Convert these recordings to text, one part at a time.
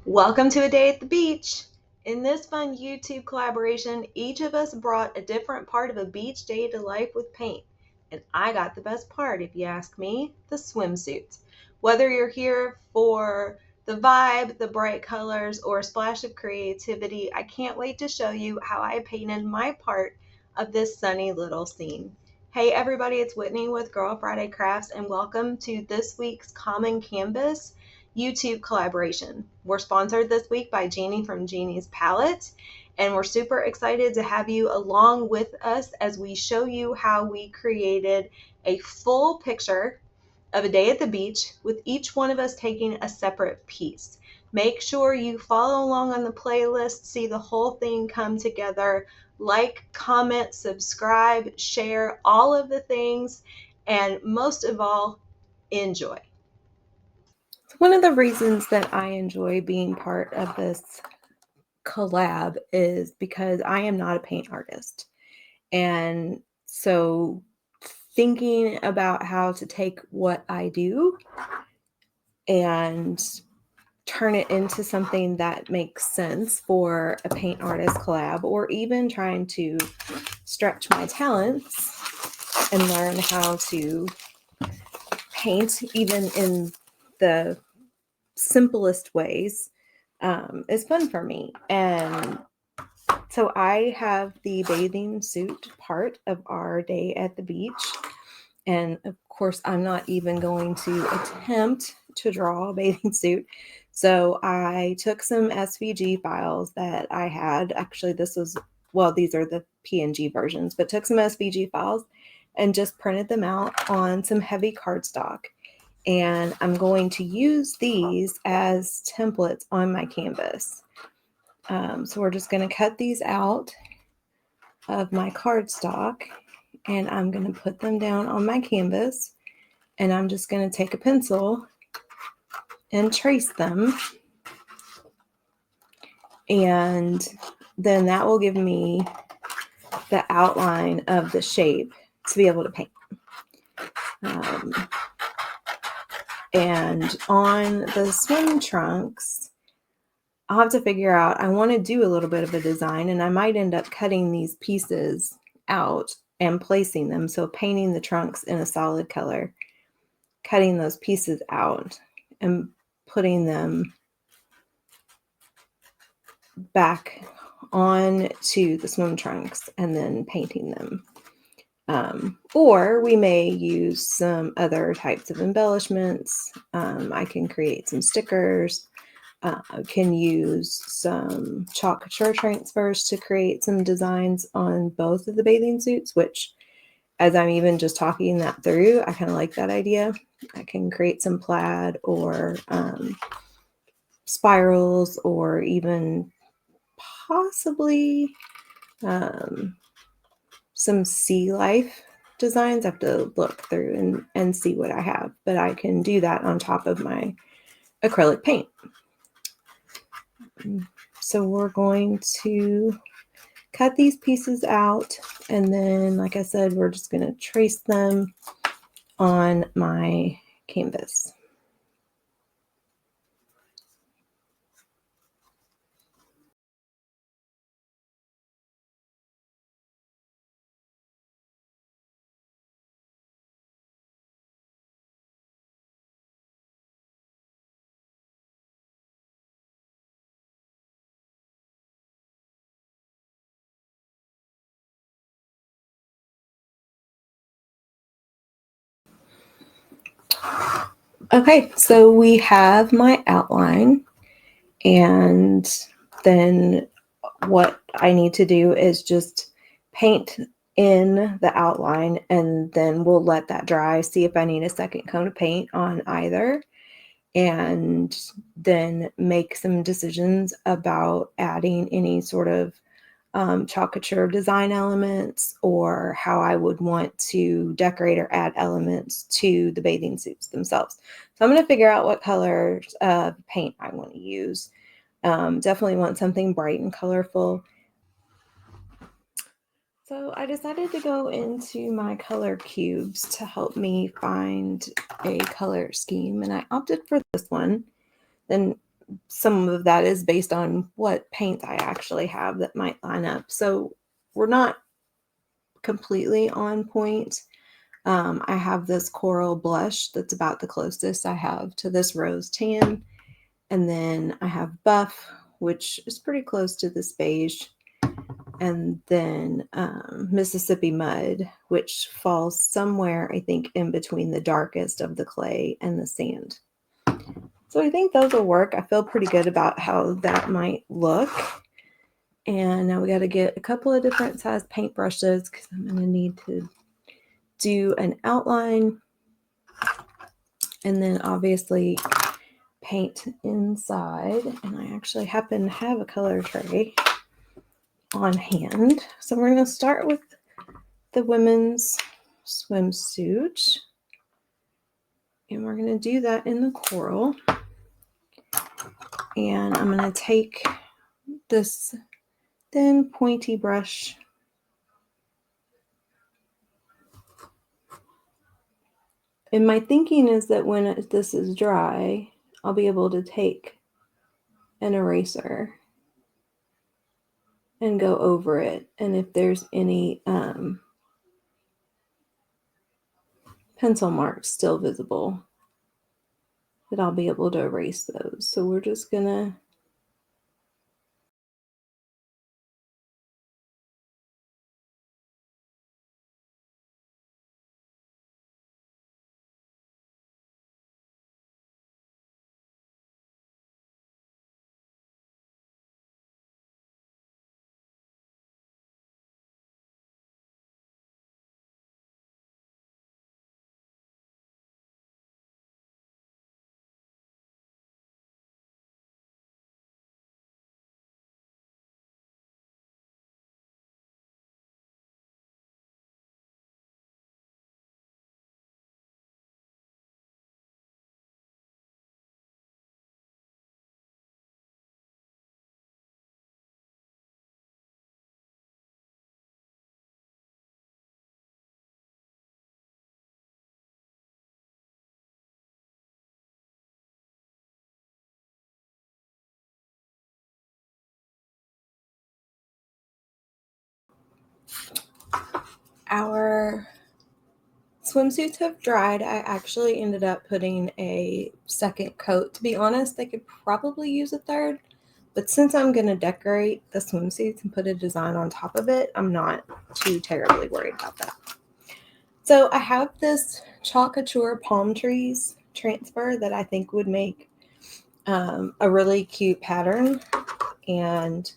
Welcome to A Day at the Beach. In this fun YouTube collaboration, each of us brought a different part of a beach day to life with paint. And I got the best part, if you ask me, the swimsuits. Whether you're here for the vibe, the bright colors, or a splash of creativity, I can't wait to show you how I painted my part of this sunny little scene. Hey everybody, it's Whitney with Girl Friday Crafts, and welcome to this week's Common Canvas YouTube collaboration. We're sponsored this week by Jeannie from Jeannie's Palette, and we're super excited to have you along with us as we show you how we created a full picture of a day at the beach with each one of us taking a separate piece. Make sure you follow along on the playlist, see the whole thing come together, like, comment, subscribe, share, all of the things, and most of all, enjoy. One of the reasons that I enjoy being part of this collab is because I am not a paint artist. And so thinking about how to take what I do and turn it into something that makes sense for a paint artist collab, or even trying to stretch my talents and learn how to paint even in the simplest ways, is fun for me. And so I have the bathing suit part of our day at the beach. And of course, I'm not even going to attempt to draw a bathing suit. So I took some SVG files that I had. Actually, these are the PNG versions, but took some SVG files and just printed them out on some heavy cardstock. And I'm going to use these as templates on my canvas. So we're just going to cut these out of my cardstock, and I'm going to put them down on my canvas, and I'm just going to take a pencil and trace them, and then that will give me the outline of the shape to be able to paint. And on the swim trunks, I'll have to figure out, I want to do a little bit of a design, and I might end up cutting these pieces out and placing them. So painting the trunks in a solid color, cutting those pieces out and putting them back on to the swim trunks and then painting them. Or we may use some other types of embellishments. I can create some stickers. Can use some chalk couture transfers to create some designs on both of the bathing suits, which, as I'm even just talking that through, I kind of like that idea. I can create some plaid or spirals, or even possibly some sea life designs. I have to look through and see what I have, but I can do that on top of my acrylic paint. So we're going to cut these pieces out, and then, like I said, we're just going to trace them on my canvas. Okay, so we have my outline, and then what I need to do is just paint in the outline, and then we'll let that dry, see if I need a second coat of paint on either, and then make some decisions about adding any sort of chalk couture design elements, or how I would want to decorate or add elements to the bathing suits themselves. So I'm going to figure out what colors of paint I want to use. Definitely want something bright and colorful. So I decided to go into my color cubes to help me find a color scheme, and I opted for this one. Then some of that is based on what paints I actually have that might line up. So we're not completely on point. I have this coral blush that's about the closest I have to this rose tan. And then I have buff, which is pretty close to this beige. And then Mississippi mud, which falls somewhere, I think, in between the darkest of the clay and the sand. So I think those will work. I feel pretty good about how that might look. And now we got to get a couple of different size paintbrushes because I'm going to need to do an outline and then obviously paint inside. And I actually happen to have a color tray on hand. So we're going to start with the women's swimsuit. And we're going to do that in the coral. And I'm going to take this thin pointy brush and my thinking is that when this is dry, I'll be able to take an eraser and go over it. And if there's any pencil marks still visible, that I'll be able to erase those. So we're just gonna our swimsuits have dried. I actually ended up putting a second coat. To be honest, they could probably use a third, but since I'm going to decorate the swimsuits and put a design on top of it, I'm not too terribly worried about that. So I have this chalk couture palm trees transfer that I think would make a really cute pattern, and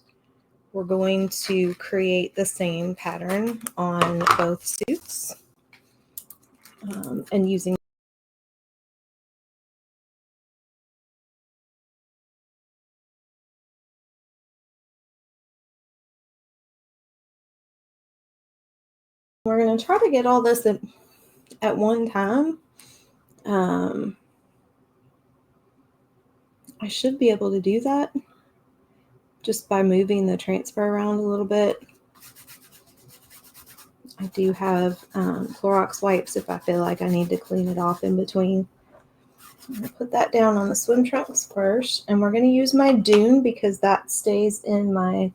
we're going to create the same pattern on both suits and using we're going to try to get all this at one time. I should be able to do that just by moving the transfer around a little bit. I do have Clorox wipes if I feel like I need to clean it off in between. I'm going to put that down on the swim trunks first, and we're going to use my Dune because that stays in my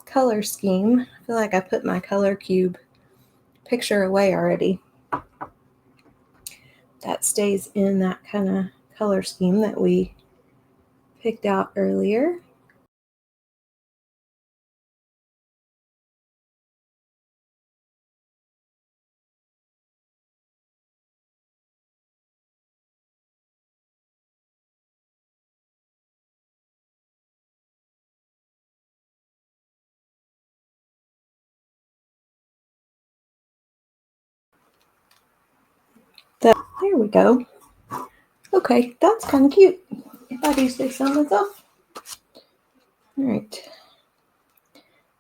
color scheme. I feel like I put my color cube picture away already. That stays in that kind of color scheme that we picked out earlier. There we go. Okay, that's kind of cute, if I do say so myself. All right.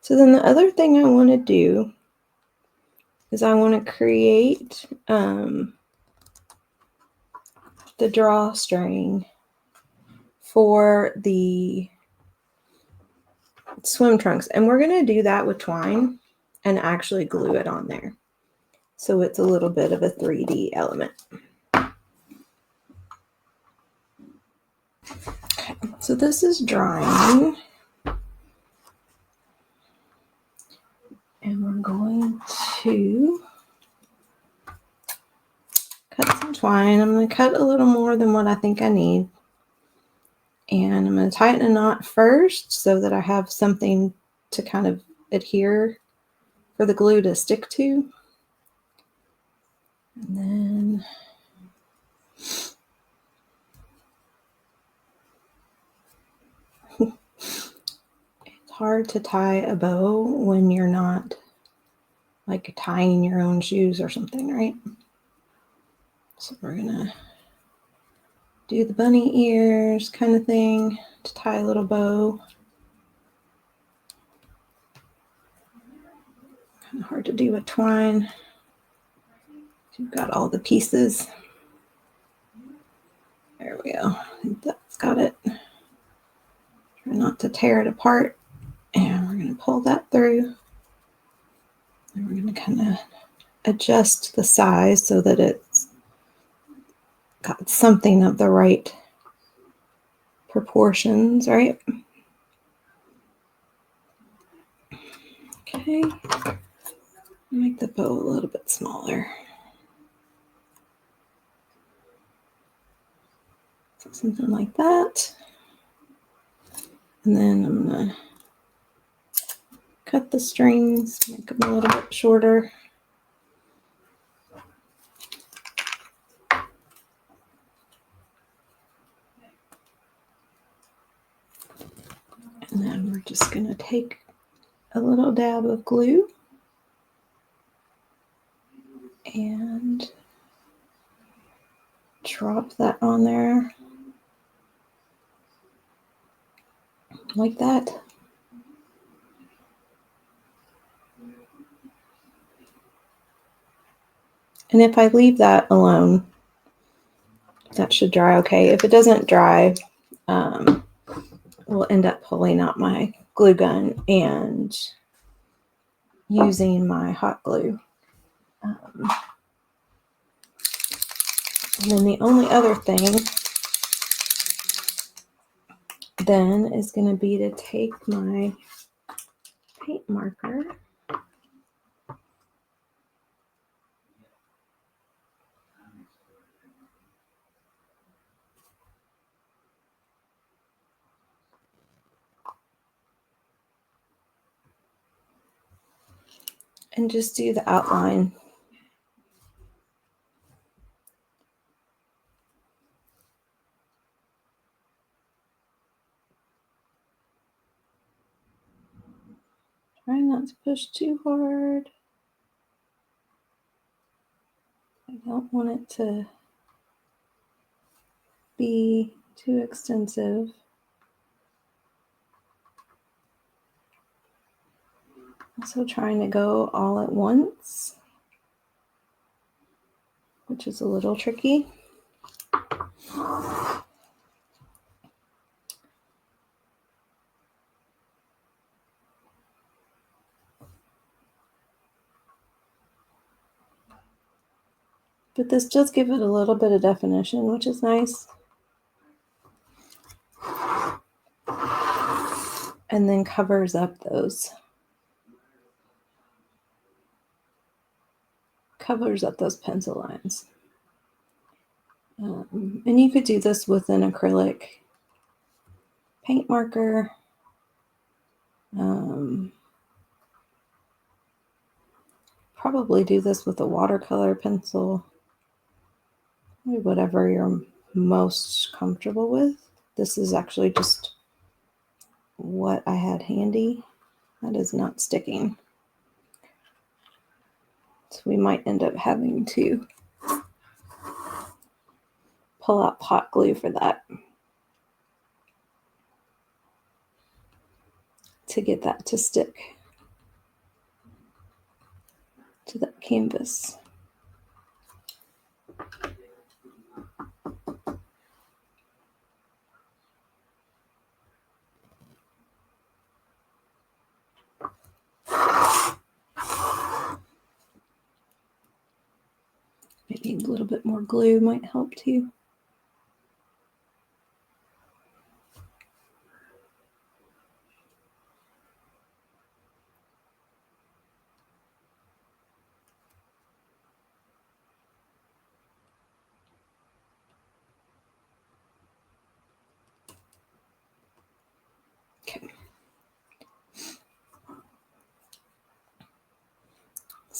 So then the other thing I want to do is I want to create the drawstring for the swim trunks. And we're going to do that with twine and actually glue it on there. So it's a little bit of a 3D element. So this is drying. And we're going to cut some twine. I'm going to cut a little more than what I think I need. And I'm going to tighten a knot first so that I have something to kind of adhere for the glue to stick to. And then it's hard to tie a bow when you're not like tying your own shoes or something, right? So we're going to do the bunny ears kind of thing to tie a little bow. Kind of hard to do with twine. You've got all the pieces. There we go. I think that's got it. Try not to tear it apart. And we're going to pull that through. And we're going to kind of adjust the size so that it's got something of the right proportions, right? Okay. Make the bow a little bit smaller. So something like that. And then I'm going to cut the strings, make them a little bit shorter. And then we're just going to take a little dab of glue and drop that on there like that. And if I leave that alone, that should dry okay. If it doesn't dry, we'll end up pulling out my glue gun and using my hot glue. And then the only other thing then is going to be to take my paint marker and just do the outline. Try not to push too hard. I don't want it to be too extensive. Also trying to go all at once, which is a little tricky. But this does give it a little bit of definition, which is nice. And then covers up those pencil lines. And you could do this with an acrylic paint marker. Probably do this with a watercolor pencil. Whatever you're most comfortable with. This is actually just what I had handy. That is not sticking. So we might end up having to pull out hot glue for that to get that to stick to that canvas. Maybe a little bit more glue might help too.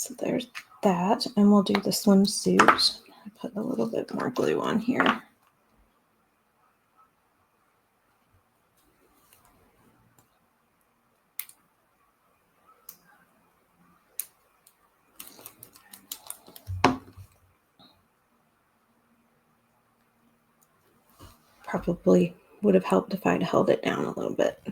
So there's that, and we'll do the swimsuit. Put a little bit more glue on here. Probably would have helped if I'd held it down a little bit.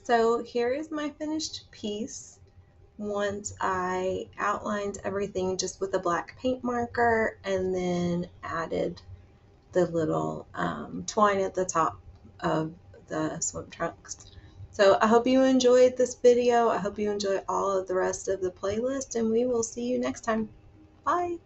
So here is my finished piece. Once I outlined everything just with a black paint marker and then added the little twine at the top of the swim trunks. So I hope you enjoyed this video. I hope you enjoy all of the rest of the playlist, and we will see you next time. Bye.